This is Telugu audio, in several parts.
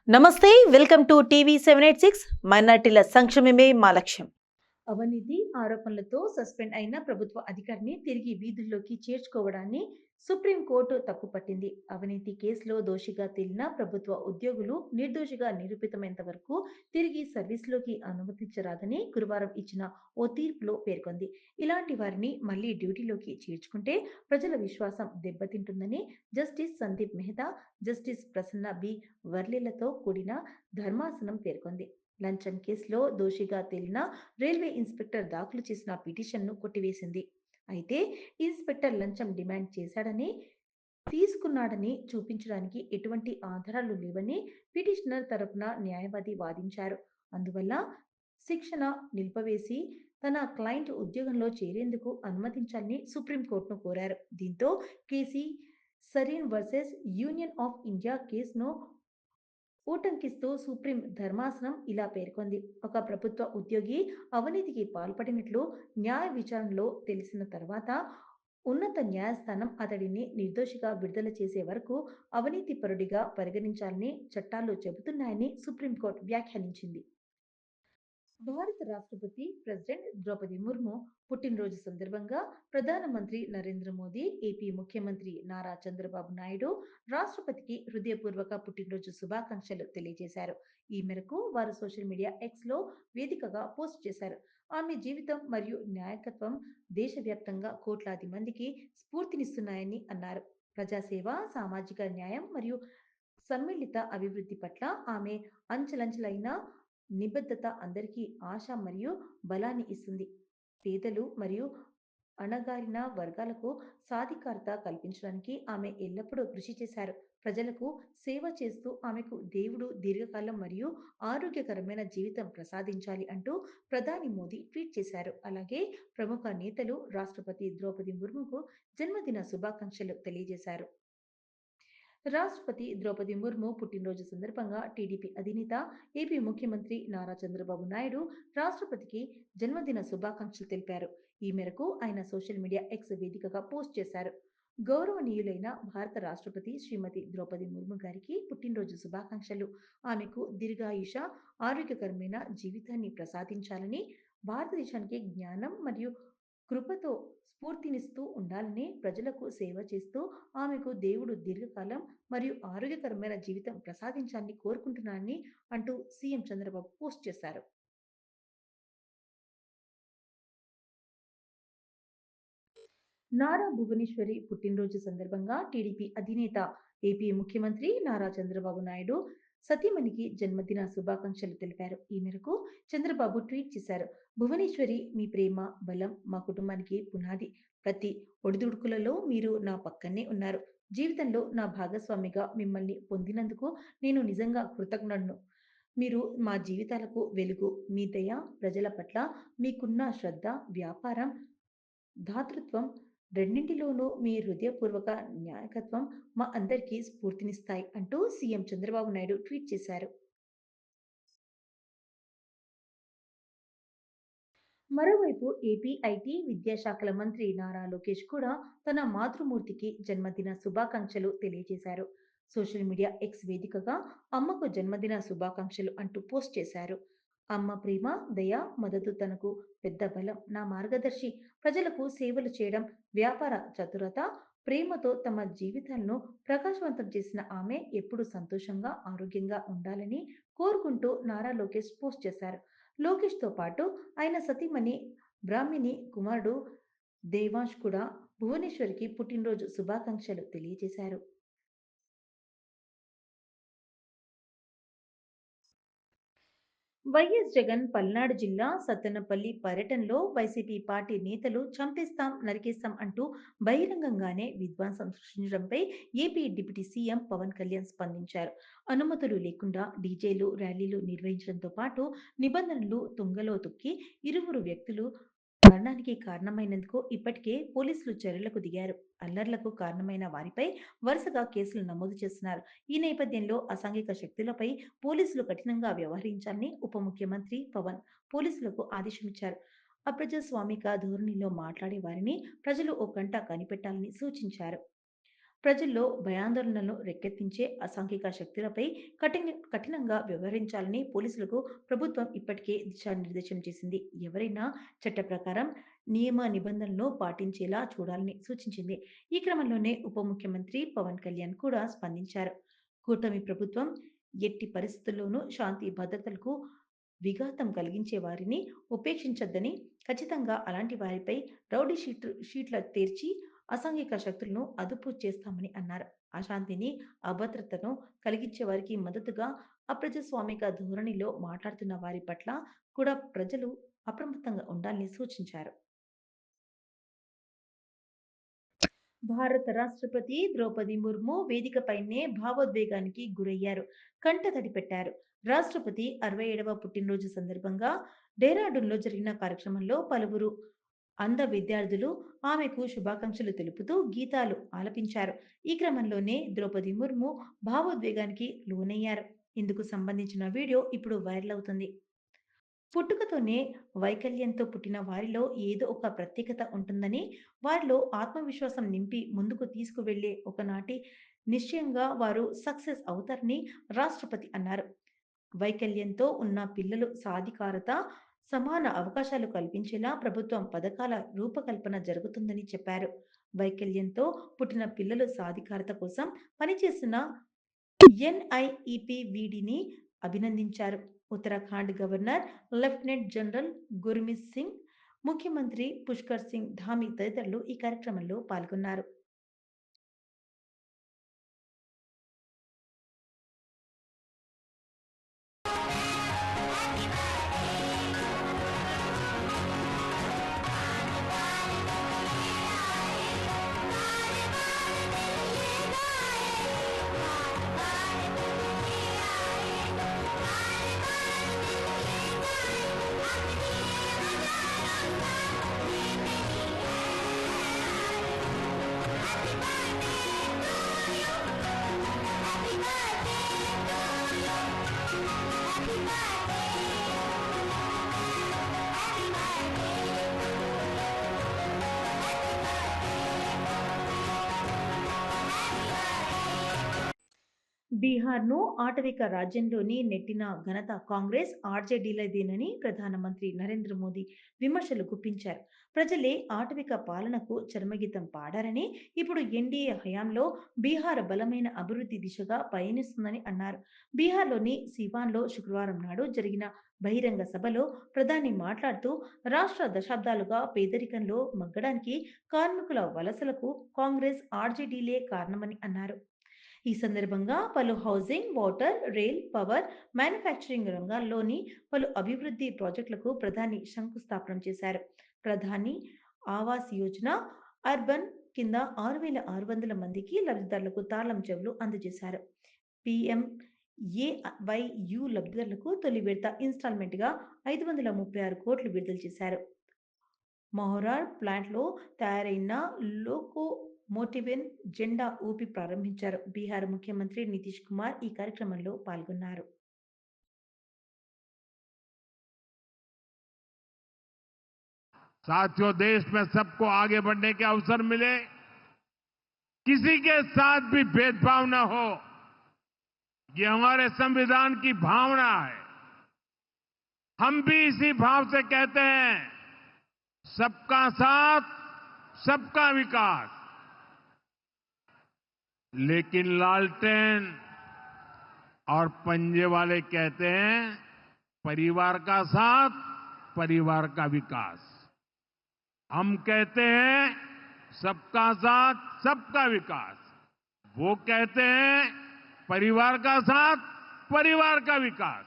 నమస్తే వెల్కమ్ టు టీవీ 786 మైనార్టీల సంక్షేమమే మా లక్ష్యం. అవినీతి ఆరోపణలతో సస్పెండ్ అయిన ప్రభుత్వ అధికారిని తిరిగి వీధుల్లోకి చేర్చుకోవడాన్ని సుప్రీంకోర్టు తప్పుపట్టింది. అవినీతి కేసులో దోషిగా తేలిన ప్రభుత్వ ఉద్యోగులు నిర్దోషిగా నిరూపితమైనంత వరకు తిరిగి సర్వీస్లోకి అనుమతించరాదని గురువారం ఇచ్చిన ఓ తీర్పులో పేర్కొంది. ఇలాంటి వారిని మళ్లీ డ్యూటీలోకి చేర్చుకుంటే ప్రజల విశ్వాసం దెబ్బతింటుందని justice Sandeep Mehta, justice Prasanna B వర్లేలతో కూడిన ధర్మాసనం పేర్కొంది. లంచం కేసులో దోషిగా తేలిన రైల్వే ఇన్స్పెక్టర్ దాఖలు చేసిన పిటిషన్ను కొట్టివేసింది. అయితే ఇన్స్పెక్టర్ లంచం డిమాండ్ చేశాడని, తీసుకున్నాడని చూపించడానికి ఎటువంటి ఆధారాలు లేవని పిటిషనర్ తరపున న్యాయవాది వాదించారు. అందువల్ల శిక్షణ నిలిపివేసి తన క్లయింట్ ఉద్యోగంలో చేరేందుకు అనుమతించాలని సుప్రీంకోర్టును కోరారు. దీంతో KC Sareen versus Union of India కేసును ఉటంకిస్తూ సుప్రీం ధర్మాసనం ఇలా పేర్కొంది. ఒక ప్రభుత్వ ఉద్యోగి అవినీతికి పాల్పడినట్లు న్యాయ విచారణలో తెలిసిన తర్వాత ఉన్నత న్యాయస్థానం అతడిని నిర్దోషిగా విడుదల చేసే వరకు అవినీతిపరుడిగా పరిగణించాలని చట్టాలు చెబుతున్నాయని సుప్రీంకోర్టు వ్యాఖ్యానించింది. భారత రాష్ట్రపతి ప్రెసిడెంట్ ద్రౌపది ముర్ము పుట్టినరోజు సందర్భంగా ప్రధానమంత్రి నరేంద్ర మోదీ, ఏపీ ముఖ్యమంత్రి నారా చంద్రబాబు నాయుడు రాష్ట్రపతికి హృదయపూర్వక పుట్టినరోజు శుభాకాంక్షలు తెలియజేశారు. ఈ మేరకు వారు సోషల్ మీడియా ఎక్స్లో వేదికగా పోస్ట్ చేశారు. ఆమె జీవితం మరియు నాయకత్వం దేశవ్యాప్తంగా కోట్లాది మందికి స్ఫూర్తినిస్తున్నాయని అన్నారు. ప్రజాసేవ, సామాజిక న్యాయం మరియు సమ్మిళిత అభివృద్ధి పట్ల ఆమె అంచెలంచెలైన నిబద్ధత అందరికీ ఆశ మరియు బలాన్ని ఇస్తుంది. పేదలు మరియు అణగారిన వర్గాలకు సాధికారత కల్పించడానికి ఆమె ఎల్లప్పుడూ కృషి చేశారు. ప్రజలకు సేవ చేస్తూ ఆమెకు దేవుడు దీర్ఘకాలం మరియు ఆరోగ్యకరమైన జీవితం ప్రసాదించాలి అంటూ ప్రధాని మోదీ ట్వీట్ చేశారు. అలాగే ప్రముఖ నేతలు రాష్ట్రపతి ద్రౌపది ముర్ముకు జన్మదిన శుభాకాంక్షలు తెలియజేశారు. రాష్ట్రపతి ద్రౌపది ముర్ము పుట్టినరోజు సందర్భంగా టీడీపీ అధినేత, ఏపీ ముఖ్యమంత్రి నారా చంద్రబాబు నాయుడు రాష్ట్రపతికి జన్మదిన శుభాకాంక్షలు తెలిపారు. ఈ మేరకు ఆయన సోషల్ మీడియా ఎక్స్ వేదికగా పోస్ట్ చేశారు. గౌరవనీయులైన భారత రాష్ట్రపతి శ్రీమతి ద్రౌపది ముర్ము గారికి పుట్టినరోజు శుభాకాంక్షలు. ఆమెకు దీర్ఘాయుష, ఆరోగ్యకరమైన జీవితాన్ని ప్రసాదించాలని, భారతదేశానికి జ్ఞానం మరియు కృపతో స్ఫూర్తినిస్తూ ఉండాలని, ప్రజలకు సేవ చేస్తూ ఆమెకు దేవుడు దీర్ఘకాలం మరియు ఆరోగ్యకరమైన జీవితం ప్రసాదించాలని కోరుకుంటున్నానని అంటూ సీఎం చంద్రబాబు పోస్ట్ చేశారు. నారా భువనేశ్వరి పుట్టినరోజు సందర్భంగా టీడీపీ అధినేత, ఏపీ ముఖ్యమంత్రి నారా చంద్రబాబు నాయుడు సతీమణికి జన్మదిన శుభాకాంక్షలు తెలిపారు. ఈ మేరకు చంద్రబాబు ట్వీట్ చేశారు. భువనేశ్వరి, మీ ప్రేమ, బలం మా కుటుంబానికి పునాది. ప్రతి ఒడిదుడుకులలో మీరు నా పక్కనే ఉన్నారు. జీవితంలో నా భాగస్వామిగా మిమ్మల్ని పొందినందుకు నేను నిజంగా కృతజ్ఞుడను. మీరు మా జీవితాలకు వెలుగు. మీ దయ, ప్రజల పట్ల మీకున్న శ్రద్ధ, వ్యాపారం, దాతృత్వం రెండింటిలోనూ మీ హృదయపూర్వక నాయకత్వం మా అందరికీ స్ఫూర్తినిస్తాయి అంటూ సీఎం చంద్రబాబు నాయుడు ట్వీట్ చేశారు. మరోవైపు ఏపీ ఐటీ, విద్యాశాఖల మంత్రి నారా లోకేష్ కూడా తన మాతృమూర్తికి జన్మదిన శుభాకాంక్షలు తెలియజేశారు. సోషల్ మీడియా ఎక్స్ వేదికగా అమ్మకు జన్మదిన శుభాకాంక్షలు అంటూ పోస్ట్ చేశారు. అమ్మ ప్రేమ, దయ, మద్దతు తనకు పెద్ద బలం. నా మార్గదర్శి. ప్రజలకు సేవలు చేయడం, వ్యాపార చతురత, ప్రేమతో తమ జీవితాలను ప్రకాశవంతం చేసిన ఆమె ఎప్పుడూ సంతోషంగా, ఆరోగ్యంగా ఉండాలని కోరుకుంటూ నారా లోకేష్ పోస్ట్ చేశారు. లోకేష్‌తో పాటు ఆయన సతీమణి బ్రాహ్మిణి కుమారుడు దేవాంష్ కూడా భువనేశ్వరికి పుట్టినరోజు శుభాకాంక్షలు తెలియజేశారు. వైఎస్ జగన్ పల్నాడు జిల్లా సత్తెనపల్లి పర్యటనలో వైసీపీ పార్టీ నేతలు చంపేస్తాం, నరికేస్తాం అంటూ బహిరంగంగానే విధ్వంసం సృష్టించడంపై AP deputy CM Pawan Kalyan స్పందించారు. అనుమతులు లేకుండా డీజేలు, ర్యాలీలు నిర్వహించడంతో పాటు నిబంధనలు తుంగలో తొక్కి ఇరువురు వ్యక్తులు మరణానికి కారణమైనందుకు ఇప్పటికే పోలీసులు చర్యలకు దిగారు. అల్లర్లకు కారణమైన వారిపై వరుసగా కేసులు నమోదు చేస్తున్నారు. ఈ నేపథ్యంలో అసాంఘిక శక్తులపై పోలీసులు కఠినంగా వ్యవహరించాలని ఉప ముఖ్యమంత్రి పవన్ పోలీసులకు ఆదేశమిచ్చారు. అప్రజాస్వామిక ధోరణిలో మాట్లాడే వారిని ప్రజలు ఓ కంట కనిపెట్టాలని సూచించారు. ప్రజల్లో భయాందోళనలను రేకెత్తించే అసాంఘిక శక్తులపై కఠినంగా వ్యవహరించాలని పోలీసులకు ప్రభుత్వం ఇప్పటికే దిశానిర్దేశం చేసింది. ఎవరైనా చట్ట ప్రకారం నియమ నిబంధనలను పాటించేలా చూడాలని సూచించింది. ఈ క్రమంలోనే ఉప ముఖ్యమంత్రి పవన్ కళ్యాణ్ కూడా స్పందించారు. కూటమి ప్రభుత్వం ఎట్టి పరిస్థితుల్లోనూ శాంతి భద్రతలకు విఘాతం కలిగించే వారిని ఉపేక్షించొద్దని, ఖచ్చితంగా అలాంటి వారిపై రౌడీ షీట్ల తెర్చి అసాంఘిక శక్తులను అదుపు చేస్తామని అన్నారు. అశాంతిని, అభద్రతను కలిగించే వారికి మద్దతుగా అప్రజాస్వామిక ధోరణిలో మాట్లాడుతున్న వారి పట్ల కూడా ప్రజలు అప్రమత్తంగా ఉండాలని సూచించారు. భారత రాష్ట్రపతి ద్రౌపది ముర్ము వేదికపైనే భావోద్వేగానికి గురయ్యారు. కంటతడి పెట్టారు. రాష్ట్రపతి 67వ పుట్టినరోజు సందర్భంగా డెహ్రాడూన్‌లో జరిగిన కార్యక్రమంలో పలువురు అంధ విద్యార్థులు ఆమెకు శుభాకాంక్షలు తెలుపుతూ గీతాలు ఆలపించారు. ఈ క్రమంలోనే ద్రౌపది ముర్ము భావోద్వేగానికి లోనయ్యారు. ఇందుకు సంబంధించిన వీడియో ఇప్పుడు వైరల్ అవుతుంది. పుట్టుకతోనే వైకల్యంతో పుట్టిన వారిలో ఏదో ఒక ప్రత్యేకత ఉంటుందని, వారిలో ఆత్మవిశ్వాసం నింపి ముందుకు తీసుకువెళ్ళే ఒకనాటి నిశ్చయంగా వారు సక్సెస్ అవుతారని రాష్ట్రపతి అన్నారు. వైకల్యంతో ఉన్న పిల్లలు సాధికారత, సమాన అవకాశాలు కల్పించేలా ప్రభుత్వం పథకాల రూపకల్పన జరుగుతుందని చెప్పారు. వైకల్యంతో పుట్టిన పిల్లల సాధికారత కోసం పనిచేస్తున్న ఎన్ఐఈపీవీడీని అభినందించారు. Uttarakhand governor lieutenant general Gurmeet Singh, ముఖ్యమంత్రి పుష్కర్ సింగ్ ధామీ తదితరులు ఈ కార్యక్రమంలో పాల్గొన్నారు. బీహార్‌ను ఆటవిక రాజ్యంలోని నెట్టిన ఘనత కాంగ్రెస్, ఆర్జేడీలదేనని ప్రధానమంత్రి నరేంద్ర మోదీ విమర్శలు గుప్పించారు. ప్రజలే ఆటవిక పాలనకు చరమగీతం పాడారని, ఇప్పుడు ఎన్డీఏ హయాంలో బీహార్ బలమైన అభివృద్ధి దిశగా పయనిస్తుందని అన్నారు. బీహార్‌లోని సివాన్‌లో శుక్రవారం నాడు జరిగిన బహిరంగ సభలో ప్రధాని మాట్లాడుతూ, రాష్ట్ర దశాబ్దాలుగా పేదరికంలో మగ్గడానికి కార్మికుల వలసలకు కాంగ్రెస్, ఆర్జేడీలే కారణమని అన్నారు. ఈ సందర్భంగా పలు housing, water, rail, power, manufacturing రంగాల్లోని పలు అభివృద్ధి ప్రాజెక్టులకు ప్రధాని శంకుస్థాపన చేశారు. ప్రధాని ఆవాస్ యోజన, అర్బన్ కింద 6,600 మందికి లబ్ధిదారులకు తాళం చెవులు అందజేశారు. పీఎంఏవైయు లబ్ధిదారులకు తొలి విడత ఇన్‌స్టాల్‌మెంట్‌గా 536 కోట్లు విడుదల చేశారు. మహోరార్ ప్లాంట్‌లో తయారైన లోకోమోటివ్‌ను జెండా ఊపి ప్రారంభించారు. బీహార్ ముఖ్యమంత్రి నితీష్ కుమార్ ఈ కార్యక్రమంలో పాల్గొన్నారు. साथियों, देश में सबको आगे बढ़ने के अवसर मिले, किसी के साथ भी भेदभाव न हो, ये हमारे संविधान की भावना है। हम भी इसी भाव से कहते हैं, सबका साथ, सबका विकास। लेकिन लालटेन और पंजे वाले कहते हैं, परिवार का साथ, परिवार का विकास। हम कहते हैं सबका साथ, सबका विकास। वो कहते हैं परिवार का साथ, परिवार का विकास।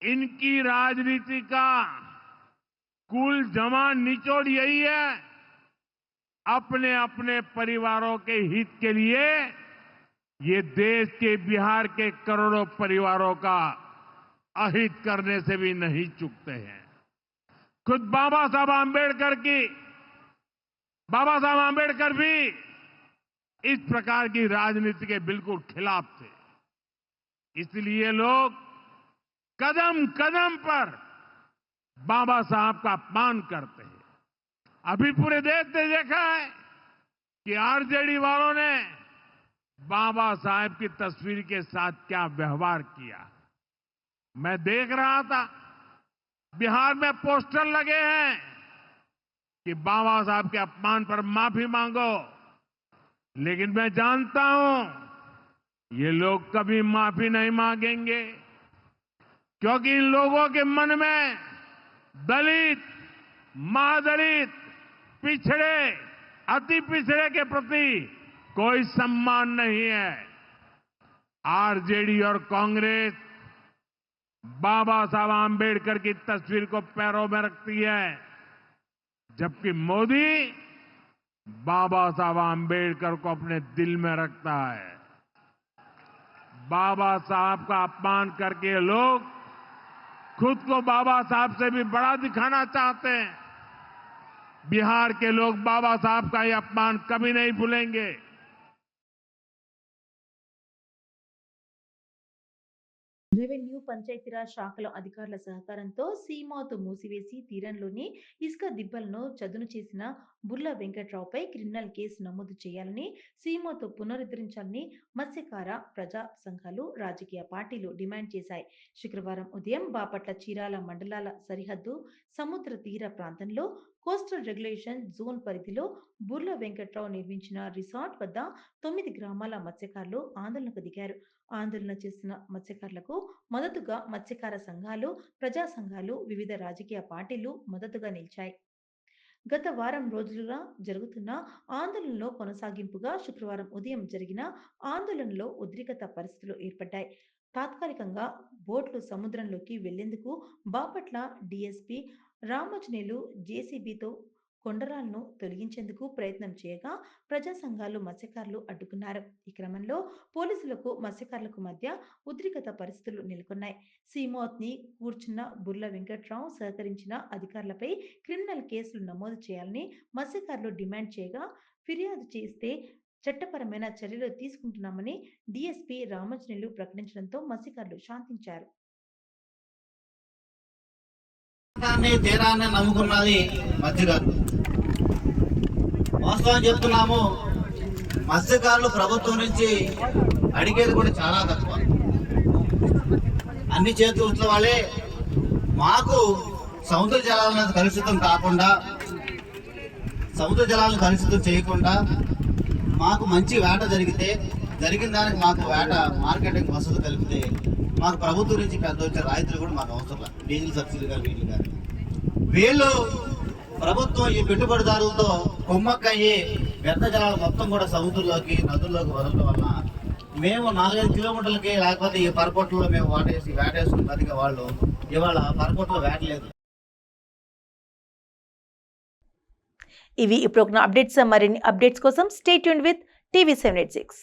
इनकी राजनीति का कुल जमा निचोड़ यही है, अपने अपने परिवारों के हित के लिए ये देश के बिहार के करोड़ों परिवारों का अहित करने से भी नहीं चूकते हैं। खुद बाबा साहब आंबेडकर भी इस प्रकार की राजनीति के बिल्कुल खिलाफ थे। इसलिए लोग कदम कदम पर बाबा साहब का अपमान करते हैं। अभी पूरे देश ने देखा है कि आरजेडी वालों ने बाबा साहेब की तस्वीर के साथ क्या व्यवहार किया। मैं देख रहा था बिहार में पोस्टर लगे हैं कि बाबा साहब के अपमान पर माफी मांगो, लेकिन मैं जानता हूं ये लोग कभी माफी नहीं मांगेंगे, क्योंकि इन लोगों के मन में दलित, महादलित, पिछड़े, अति पिछड़े के प्रति कोई सम्मान नहीं है। आरजेडी और कांग्रेस बाबा साहब आंबेडकर की तस्वीर को पैरों में रखती है, जबकि मोदी बाबा साहब आंबेडकर को अपने दिल में रखता है। बाबा साहब का अपमान करके ये लोग खुद को बाबा साहब से भी बड़ा दिखाना चाहते हैं। बिहार के लोग बाबा साहब का ये अपमान कभी नहीं भूलेंगे। రెవెన్యూ పంచాయతీరాజ్ శాఖల అధికారుల సహకారంతో సీమాతు మూసివేసి తీరంలోని ఇసుక దిబ్బలను చదును చేసిన బుర్ల వెంకట్రావుపై క్రిమినల్ కేసు నమోదు చేయాలని, సీమాతు పునరుద్ధరించాలని మత్స్యకార ప్రజా సంఘాలు, రాజకీయ పార్టీలు డిమాండ్ చేశాయి. శుక్రవారం ఉదయం బాపట్ల, చీరాల మండలాల సరిహద్దు సముద్ర తీర ప్రాంతంలో కోస్టల్ రెగ్యులేషన్ జోన్ పరిధిలో బుర్ల వెంకట్రావు నిర్మించిన రిసార్ట్ వద్ద 9 గ్రామాల మత్స్యకారులు ఆందోళనకు దిగారు. ఆందోళన చేస్తున్న మత్స్యకారులకు మద్దతుగా మత్స్యకార సంఘాలు, ప్రజా సంఘాలు, వివిధ రాజకీయ పార్టీలు మద్దతుగా నిలిచాయి. గత వారం రోజులుగా జరుగుతున్న ఆందోళనలో కొనసాగింపుగా శుక్రవారం ఉదయం జరిగిన ఆందోళనలో ఉద్రిక్తత పరిస్థితులు ఏర్పడ్డాయి. తాత్కాలికంగా బోట్లు సముద్రంలోకి వెళ్లేందుకు బాపట్ల డీఎస్పీ రామాంజనేయులు జేసీబీతో కొండరాలను తొలగించేందుకు ప్రయత్నం చేయగా ప్రజా సంఘాలు, మత్స్యకారులు అడ్డుకున్నారు. ఈ క్రమంలో పోలీసులకు, మత్స్యకారులకు మధ్య ఉద్రిక్తత పరిస్థితులు నెలకొన్నాయి. సీమాత్ని కూర్చున్న బుర్ల వెంకట్రావు సహకరించిన అధికారులపై క్రిమినల్ కేసులు నమోదు చేయాలని మత్స్యకారులు డిమాండ్ చేయగా, ఫిర్యాదు చేస్తే చట్టపరమైన చర్యలు తీసుకుంటున్నామని డీఎస్పీ రామాంజనేయులు ప్రకటించడంతో మత్స్యకారులు శాంతించారు. తీరాన్ని నమ్ముకున్నది మత్స్యకారులు. వాస్తవం చెప్తున్నాము, మత్స్యకారులు ప్రభుత్వం నుంచి అడిగేది కూడా చాలా తక్కువ. అన్ని చేతుల వాళ్ళే మాకు సముద్ర జలాలను కలుషితం కాకుండా, సముద్ర జలాలను కలుషితం చేయకుండా మాకు మంచి వేట జరిగిన దానికి మాకు వేట మార్కెటింగ్ వసతులు కలిపితే మాకు ప్రభుత్వం నుంచి పెద్ద వచ్చే రాయితీలు కూడా మాకు అవసరం లేదు. డీజిల్ సబ్సిడీ కానీ వీళ్ళు కానీ వీళ్ళు ప్రభుత్వం ఈ పెట్టుబడిదారులతో కొమ్మక్కయ్యి వ్యర్థ జలాలు మొత్తం కూడా సముద్రంలోకి, నదుల్లోకి వదలడం వల్ల మేము 4-5 కిలోమీటర్లకి, లేకపోతే ఈ పరపొట్లో మేము వేటేసుకుని బతికే వాళ్ళు ఇవాళ పరపొట్లో వేటలేదు. ఇవి ఇప్పుడు అప్డేట్స్. మరిన్ని అప్డేట్స్ కోసం స్టే ట్యూన్డ్ విత్ TV 786.